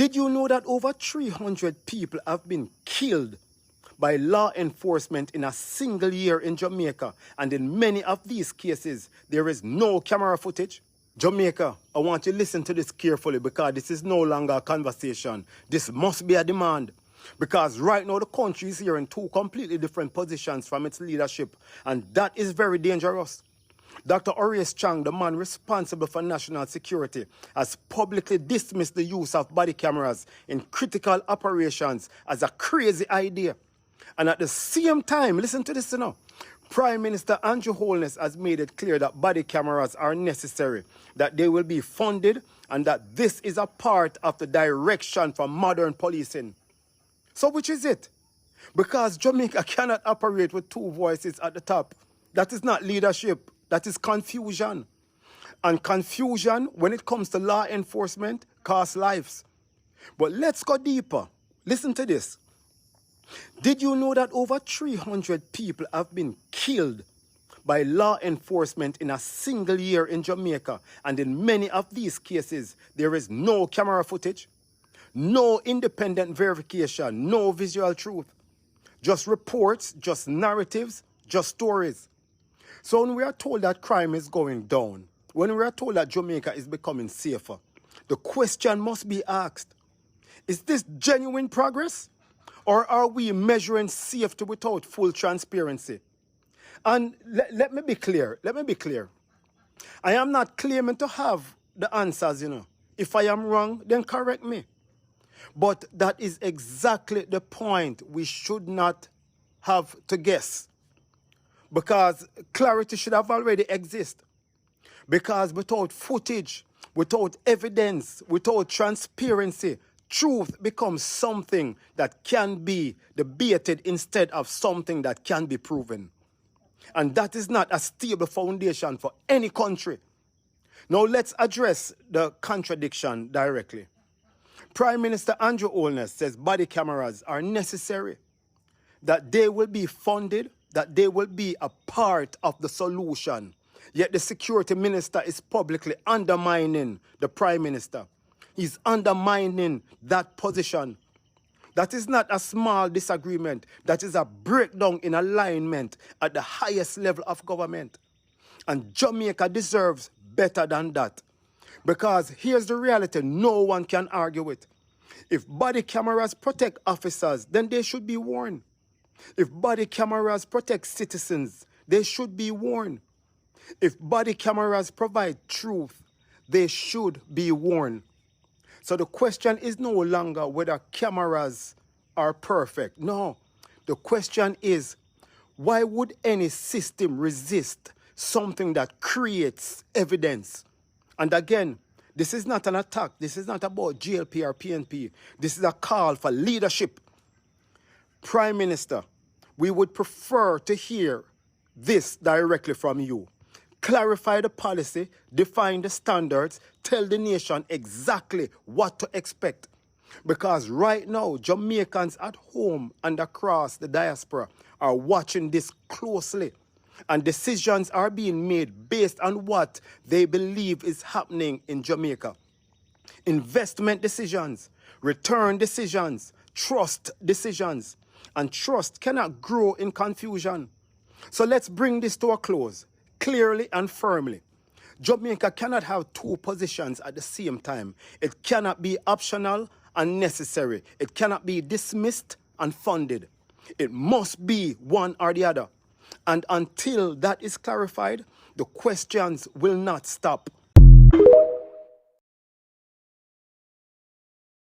Did you know that over 300 people have been killed by law enforcement in a single year in Jamaica? And in many of these cases, there is no camera footage. Jamaica, I want you to listen to this carefully because this is no longer a conversation. This must be a demand. Because right now the country is here in two completely different positions from its leadership. And that is very dangerous. Dr. Horace Chang, the man responsible for national security, has publicly dismissed the use of body cameras in critical operations as a crazy idea. And at the same time, listen to this now, Prime Minister Andrew Holness has made it clear that body cameras are necessary, that they will be funded, and that this is a part of the direction for modern policing. So which is it? Because Jamaica cannot operate with two voices at the top. That is not leadership. That is confusion. And confusion, when it comes to law enforcement, costs lives. But let's go deeper. Listen to this. Did you know that over 300 people have been killed by law enforcement in a single year in Jamaica? And in many of these cases, there is no camera footage, no independent verification, no visual truth. Just reports, just narratives, just stories. So when we are told that crime is going down, when we are told that Jamaica is becoming safer, the question must be asked, is this genuine progress? Or are we measuring safety without full transparency? And let me be clear. I am not claiming to have the answers, If I am wrong, then correct me. But that is exactly the point. We should not have to guess. Because clarity should have already existed. Because without footage, without evidence, without transparency, truth becomes something that can be debated instead of something that can be proven. And that is not a stable foundation for any country. Now let's address the contradiction directly. Prime Minister Andrew Holness says body cameras are necessary, that they will be funded, that they will be a part of the solution. Yet the security minister is publicly undermining the prime minister. He's undermining that position. That is not a small disagreement. That is a breakdown in alignment at the highest level of government. And Jamaica deserves better than that. Because here's the reality no one can argue with. If body cameras protect officers, then they should be worn. If body cameras protect citizens, they should be worn. If body cameras provide truth, they should be worn. So the question is no longer whether cameras are perfect. No. The question is, why would any system resist something that creates evidence? And again, this is not an attack. This is not about GLP or PNP. This is a call for leadership. Prime Minister, we would prefer to hear this directly from you. Clarify the policy, define the standards, tell the nation exactly what to expect. Because right now, Jamaicans at home and across the diaspora are watching this closely. And decisions are being made based on what they believe is happening in Jamaica. Investment decisions, return decisions, trust decisions. And trust cannot grow in confusion. So let's bring this to a close, clearly and firmly. Jamaica cannot have two positions at the same time. It cannot be optional and necessary. It cannot be dismissed and funded. It must be one or the other. And until that is clarified, the questions will not stop.